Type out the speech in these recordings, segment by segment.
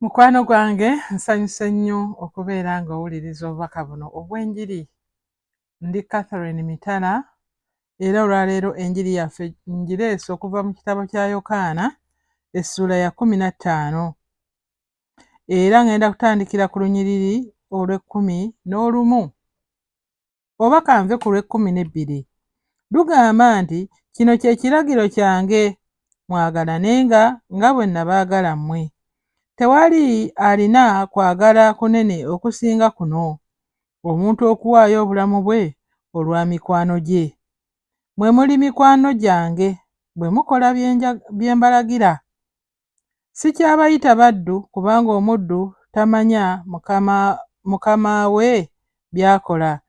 Mukwano gwange nsanyuse nnyo okubeera nga owuliriza obubaka buno obw'Enjiri. Ndi Catherine Mitala era olwaleero enjiri yaffe ngireese okuva mu kitabo kya Yokana essula ya 15 era ngenda kutandikira ku lunyiriri olw'11 oba kanve ku lw'12. Lugamba nti kino kye kiragiro kyange, mwagalanenga nga bwe nabaagala mmwe. Tewali alina kwagala kunene okusinga kuno, omuntu okuwaayo obulamu bwe olwa mikwano gye. Mwe muli mikwano gyange bwe mukola bye mbalagira. Sikyabayita baddu, kubanga omuddu tamanya mukama we by'akola.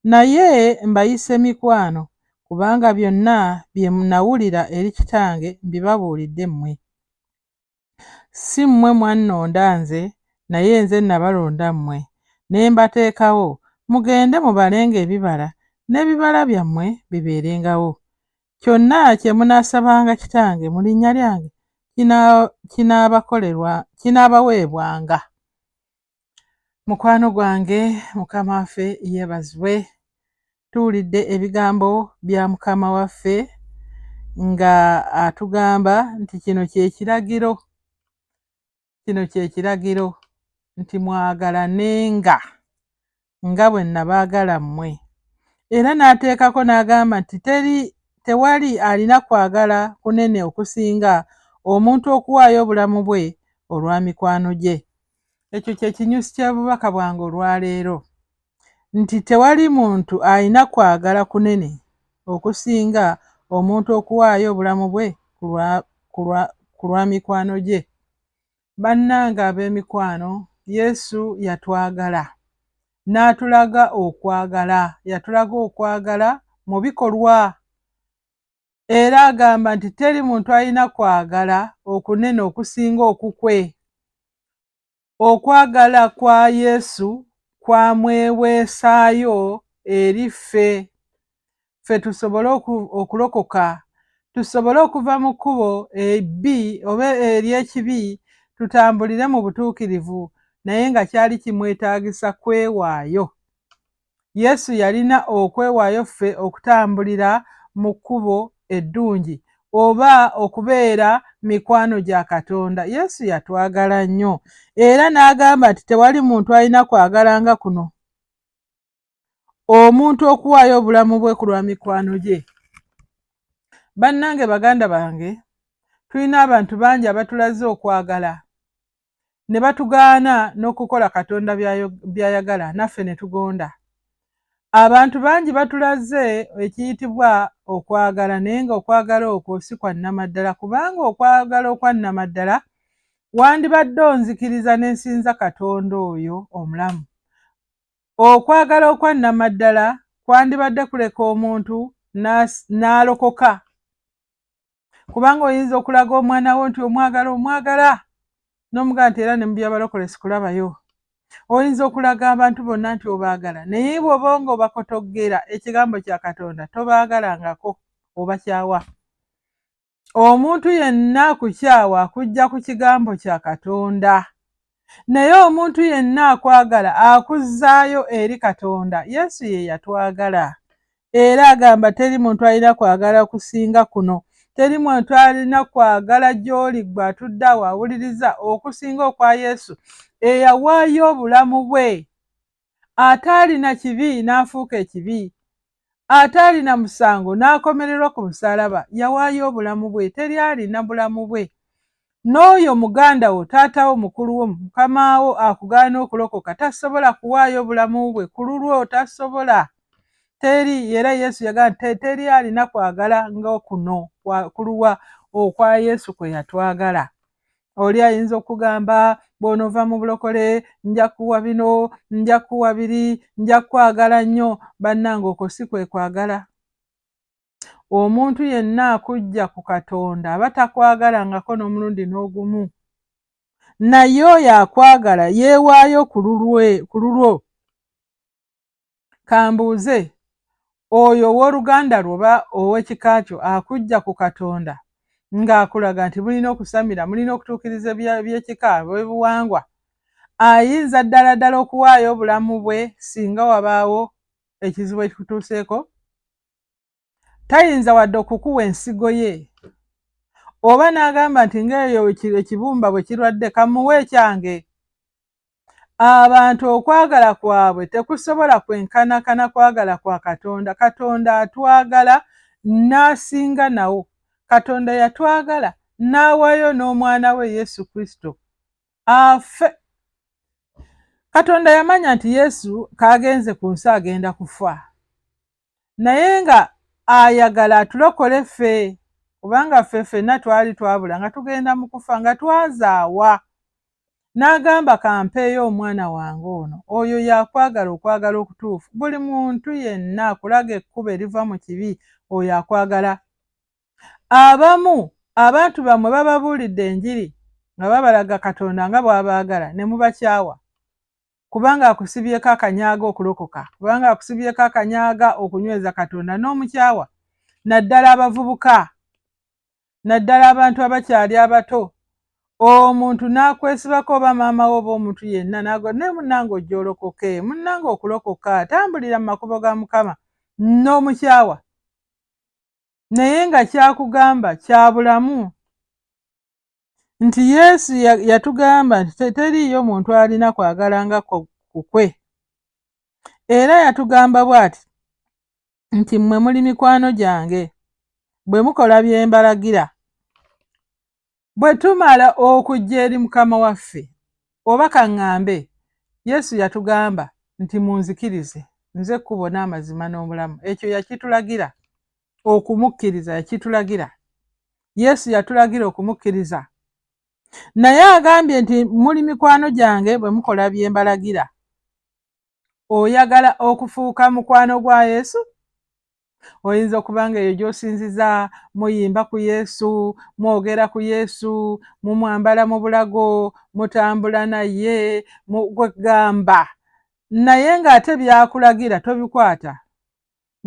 Naye mbayise mikwano, kubanga byonna bye nawulira eri kitange mbibabuulidde mmwe. Si mmwe mwannonda nze, naye nze nabalonda mmwe, ne mbateekawo mugende mubalenga ebibala, n'ebibala byammwe bibeerengawo. Kyonna kye munaasabanga kitange mu linnya lyange kinaabaweebwanga. Mukwano gwange, Mukama waffe yeebazibwe. Tuwulidde ebigambo bya Mukama waffe nga atugamba nti kino kye kiragiro nti mwagalanenga nga bwe nabaagala mmwe. Era n'ateekako n'agamba nti tewali alina kwagala kunene okusinga omuntu okuwaayo obulamu bwe olwa mikwano gye. Ekyo kye kinyusi ky'obubaka bwange olwaleero, nti tewali muntu alina kwagala kunene okusinga omuntu okuwaayo obulamu bwe ku lwa mikwano gye. Bannange ab'emikwano, Yesu yatwagala n'atulaga okwagala, yatulaga okwagala mu bikolwa, era agamba nti teri muntu alina kwagala okunene okusinga okukwe. Okwagala kwa Yesu kwamweweesaayo eri ffe tusobole okulokoka, tusobole okuva mu kkubo ebbi oba ery'ekibi, tutambulire mu butuukirivu, naye nga kyali kimwetaagisa kwewaayo. Yesu yalina okwewaayo ffe okutambulira mu kkubo eddungi oba okubeera mikwano gya Katonda. Yesu yatwagala nnyo era n'agamba nti tewali muntu alina kwagala nga kuno, omuntu okuwaayo obulamu bwe ku lwa mikwano gye. Bannange, baganda bange, tulina abantu bangi abatulaze okwagala ne batugaana n'okukola Katonda by'ayagala, naffe ne tugonda. Abantu bangi batulaze ekiyitibwa okwagala, naye nga okwagala okwo si kwa nnamaddala, kubanga okwagala okwa nnamaddala wandibadde onzikiriza ne nsinza Katonda oyo omulamu. Okwagala okwa nnamaddala kwandibadde kuleka omuntu n'alokoka, kubanga oyinza okulaga omwana wo nti omwagala n'omugamba nti era ne mu by'abalokole sikulabayo. Oyinza okulaga abantu bonna nti obaagala, naye bw'oba nga obakotoggera ekigambo kya Katonda tobaagalangako, obakyawa. Omuntu yenna akukyawa akujja ku kigambo kya Katonda, naye omuntu yenna akwagala akuzzaayo eri Katonda. Yesu ye yatwagala era agamba teri muntu alina kwagala kusinga kuno, teri muntu alina kwagala gy'oli gwe atudde awo awuliriza okusinga okwa Yesu eyawaayo obulamu bwe, ate alina kibi n'afuuka ekibi, ate alina musango n'akomererwa ku musaalaba, yawaayo obulamu bwe, teri alina bulamu bwe. N'oyo muganda wo, taata wo, mukulu wo, mukama wo akugaana okulokoka tasobola kuwaayo obulamu bwe ku lulwo, tasobola. Teri, era Yesu yagamba teri alina kwagala nga kuno kuluwa okwa Yesu kwe yatwagala. Oli ayinza okugamba bw'onova mu bulokole nja kuwa bino, nja kuwa biri, nja kwagala nnyo. Bannange, okwo si kwe kwagala. Omuntu yenna akujja ku Katonda aba takwagalangako n'omulundi n'ogumu, naye oyo akwagala yeewaayo ku lulwo. Kambuuze, oyo ow'oluganda lwo oba ow'ekika kyo akujja ku Katonda ng'akulaga nti mulina okusamira, mulina okutuukiriza by'ekika bw'ebuwangwa. Ayinza ddala ddala okuwaayo obulamu bwe singa wabaawo ekizibu ekikutuuseeko. Tayinza wadde okukuwa ensigo ye, oba n'agamba nti ng'eyo ekibumba bwe kirwadde kamuwe ekyange. Abantu okwagala kwabwe tekusobola kwenkanakana kwagala kwa Katonda. Katonda atwagala n'asinga nawo. Katonda yatwagala n'awaayo n'omwana we Yesu Kristo afe. Katonda yamanya nti Yesu k'agenze ku nsi agenda kufa, naye nga ayagala atulokole ffe, kubanga ffe ffenna twali twabula nga tugenda mu kufa, nga twazaawa. N'agamba kampeeyo omwana wange ono, oyo yakwagala okwagala okutuufu. Buli muntu yenna akulaga ekkubo eriva mu kibi, oyo akwagala. Abamu abantu bamwe bababuulidde enjiri nga babalaga Katonda nga bw'abaagala ne mubakyawa, kubanga akusibyeko akanyaaga okulokoka, kubanga akusibyeko akanyaaga okunyweza Katonda n'omukyawa. Naddala abavubuka, naddala abantu abakyali abato, omuntu n'akwesibako oba maama wo oba omuntu yenna n'agwa, naye munnange ojja olokoke, munnange okulokoka, tambulira mu makubo ga Mukama, n'omukyawa. Naye nga kyakugamba kya bulamu, nti Yesu yatugamba nti teriiyo muntu alina kwagala nga kukwe. Era yatugamba bw'ati nti mmwe muli mikwano gyange bwe mukola bye mbalagira. Bwe tumala okujja eri Mukama waffe, oba kaŋŋambe, Yesu yatugamba nti munzikirize, nze ekkubo n'amazima n'obulamu. Ekyo yakitulagira, okumukkiriza yakitulagira. Yesu yatulagira okumukkiriza. Naye agambye nti muli mikwano gyange bwe mukola bye mbalagira. Oyagala okufuuka mukwano gwa Yesu? Oyinza okubanga eyo gy'osinziza, muyimba ku Yesu, mwogera ku Yesu, mumwambala mu bulago, mutambula naye, gamba. Naye ng'ate byakulagira tobikwata.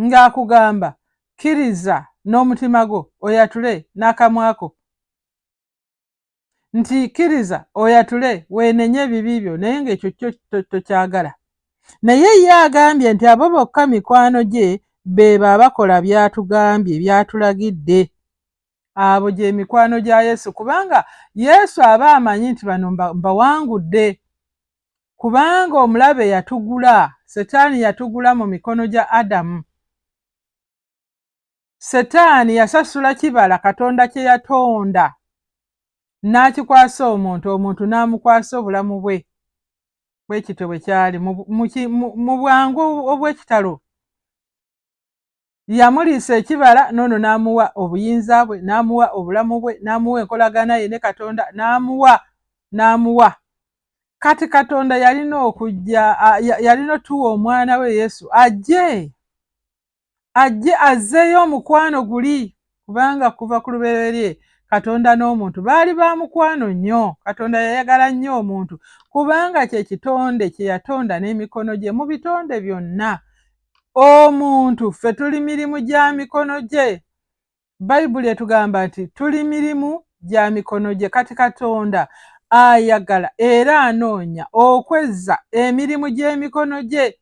Ng'akugamba kkiriza n'omutima gwo, oyatule n'akamwako. Nti kkiriza oyatule weenenye ebibi byo, naye ng'ekyo kyo tokyagala. Naye ye agambye nti abo bokka mikwano gye beebo abakola by'atugambye, by'atulagidde. Abo gye mikwano gya Yesu, kubanga Yesu aba amanyi nti bano mbawangudde, kubanga omulabe yatugula, Setaani yatugula mu mikono gya Adamu. Setaani yasasula kibala Katonda kye yatonda, n'akikwasa omuntu, omuntu n'amukwasa obulamu bwe. Bwe kityo bwe kyali mu bwangu obw'ekitalo. Yamuliisa ekibala, n'ono n'amuwa obuyinza bwe, n'amuwa obulamu bwe, n'amuwa enkolagana ye ne Katonda, n'amuwa. Kati Katonda yalina okujja, yalina otuwa omwana we Yesu ajje azzeeyo omukwano guli, kubanga kuva ku lubereberye Katonda n'omuntu baali ba mukwano nnyo. Katonda yayagala nnyo omuntu, kubanga kye kitonde kye yatonda n'emikono gye. Mu bitonde byonna omuntu ffe tuli mirimu gya mikono gye. Bayibuli etugamba nti tuli mirimu gya mikono gye. Kati Katonda ayagala era anoonya okwezza emirimu gy'emikono gye.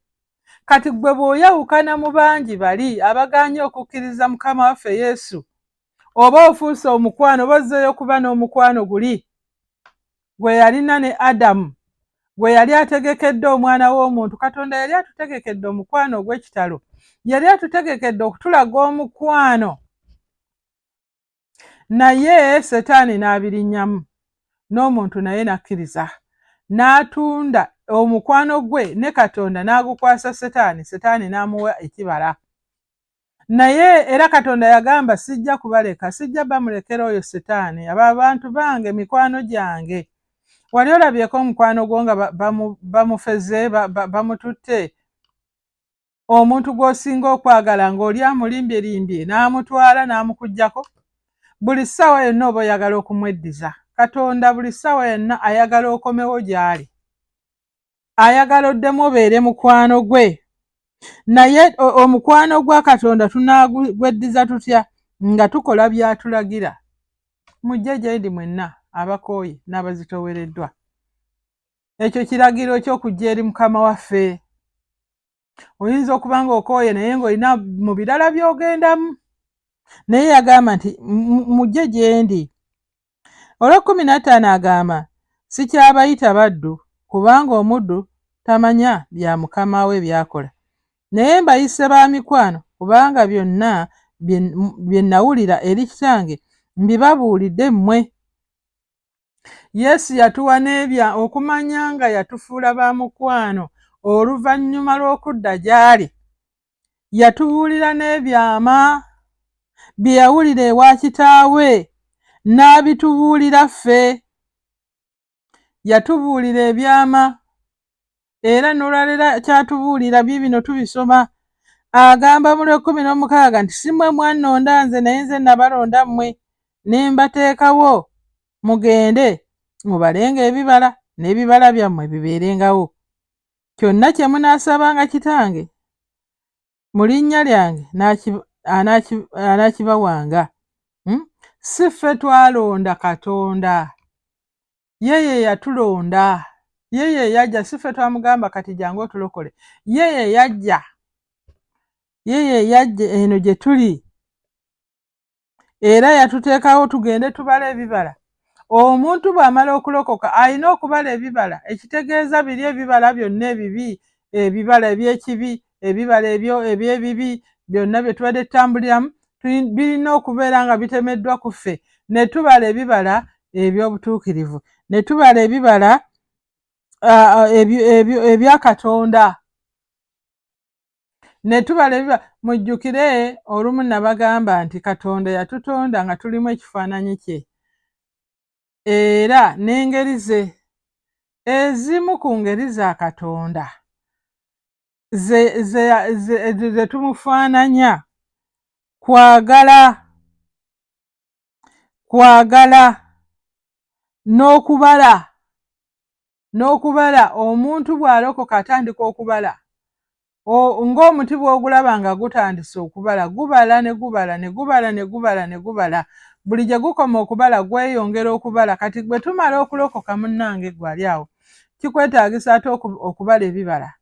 Kati gwe bw'oyawukana mu bangi bali abagaanye okukkiriza Mukama waffe Yesu, oba ofuuse omukwano, oba ozzeeyo okuba n'omukwano guli gwe yalina ne Adamu, gwe yali ategekedde omwana w'omuntu. Katonda yali atutegekedde omukwano ogw'ekitalo, yali atutegekedde okutulaga omukwano, naye Setaani n'abirinnyamu, n'omuntu naye n'akkiriza, n'atunda omukwano gwe ne Katonda n'agukwasa Setaani. Setaani n'amuwa ekibala. Naye era Katonda yagamba sijja kubaleka, sijja bamulekera oyo Setaani, abo abantu bange, mikwano gyange. Wali olabyeko omukwano gwo nga bamufeze, bamututte? Omuntu gw'osinga okwagala ng'oli amulimbyelimbye n'amutwala n'amukuggyako? Buli ssaawa yonna oba oyagala okumweddiza. Katonda buli ssaawa yonna ayagala okomewo gy'ali, ayagala oddemu obeere mukwano gwe. Naye omukwano gwa Katonda tunaagweddiza tutya? Nga tukola by'atulagira. mujje gye ndi mwenna abakooye n'abazitoowereddwa. Ekyo kiragiro ky'okujja eri Mukama waffe. Oyinza okuba nga okooye naye ng'olina mu birala by'ogendamu. Naye yagamba nti mujje gye ndi. Olw'ekumi na ttaano agamba sikyabayita baddu, kubanga omuddu tamanya bya mukama we by'akola. Naye mbayise ba mikwano, kubanga byonna bye nawulira eri kitange mbibabuulidde mmwe. Yesu yatuwa n'ebya okumanya nga yatufuula ba mukwano oluvannyuma lw'okudda gy'ali. Yatubuulira n'ebyama bye yawulira ewa kitaawe n'abitubuulira ffe. Yatubuulira ebyama era n'olwalera kyatubuulira bino tubisoma. Agamba mu Lw'ekumi nti si mmwe mwannonda nze, naye nze nabalonda mmwe ne mbateekawo mugende mubalenga ebibala n'ebibala byammwe bibeerengawo. Kyonna kye munaasabanga kitange mu linnya lyange anaakibawanga. Si ffe twalonda Katonda, ye yatulonda. Ye yajja, si ffe twamugamba kati jangu otulokole. Ye yajja eno gye tuli era yatuteekawo tugende tubala ebibala. Omuntu bw'amala okulokoka alina okubala ebibala, ekitegeeza biri ebibala byonna ebibi, ebibala eby'ekibi, ebibala eby'ebibi byonna bye tubadde tutambuliramu birina okubeera nga bitemeddwa ku ffe, ne tubala ebibala eby'obutuukirivu, ne tubala ebibala ebya Katonda, ne tubala ebibala. Mujjukire olumu nabagamba nti Katonda yatutonda nga tulimu ekifaananyi kye, era n'engeri ze, ezimu ku ngeri za Katonda ze tumufaananya kwagala n'okubala. Omuntu bw'alokoka atandika okubala, ng'omuti bw'ogulaba nga gutandise okubala, gubala ne gubala ne gubala ne gubala ne gubala. Buli gye gukoma okubala gweyongera okubala. Kati bwe tumala okulokoka munnange gwali awo, kikwetaagisa ate okubala ebibala.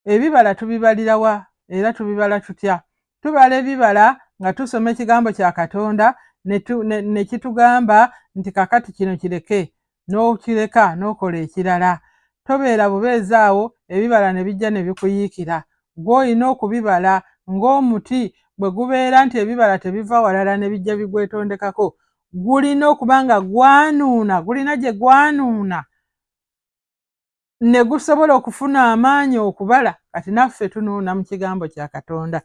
Ebibala tubibalira wa era tubibala tutya? Tubala ebibala nga tusoma ekigambo kya Katonda ne kitugamba nti kakati kino kireke, n'okireka n'okola ekirala. Tobeera bubeezi awo ebibala ne bijja ne bikuyiikira. Gw'olina okubibala ng'omuti bwe gubeera nti ebibala tebiva walala ne bijja bigwetondekako. Gulina okuba nga gwanuuna, gulina gye gwanuuna ne gusobola okufuna amaanyi okubala. Kati naffe tunuuna mu kigambo kya Katonda.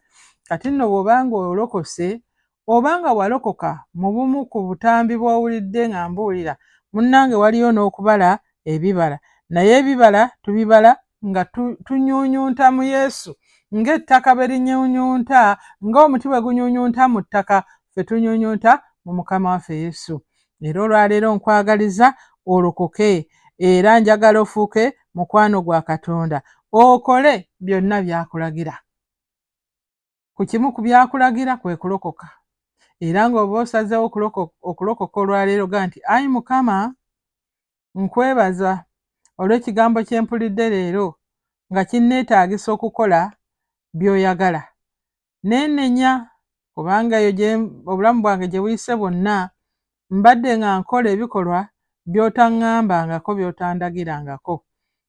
Kati nno bw'obanga olokose, obanga walokoka mu bumu ku butambi bw'owulidde nga mbuulira, munnange waliyo n'okubala ebibala. Naye ebibala tubibala nga tunyuunyunta mu Yesu, ng'ettaka bwe linyuunyunta, ng'omuti bwe gunyuunyunta mu ttaka, ffe tunyuunyunta mu Mukama waffe Yesu. Era olwaleero nkwagaliza olokoke, era njagala ofuuke mukwano gwa Katonda, okole byonna by'akulagira. Ku kimu ku by'akulagira kwe kulokoka. Era ng'oba osazeewo okulokoka olwaleero ga nti ayi Mukama, nkwebaza olw'ekigambo kye mpulidde leero nga kinneetaagisa okukola by'oyagala. Neenenya kubanga eyo obulamu bwange gye buyise bwonna mbadde nga nkola ebikolwa by'otaŋŋambangako, by'otandagirangako.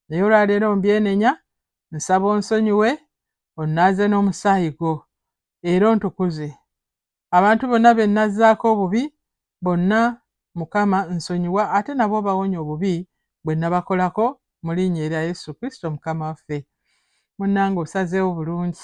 Naye olwaleero mbyenenya, nsaba onsonyiwe, onnaaze n'omusaayi gwo era ontukuze. Abantu bonna be nazzaako obubi bonna Mukama nsonyiwa, ate nabo bawonya obubi bwe nabakolako mu linnya erya Yesu Kristo Mukama waffe. Munnange osazeewo bulungi.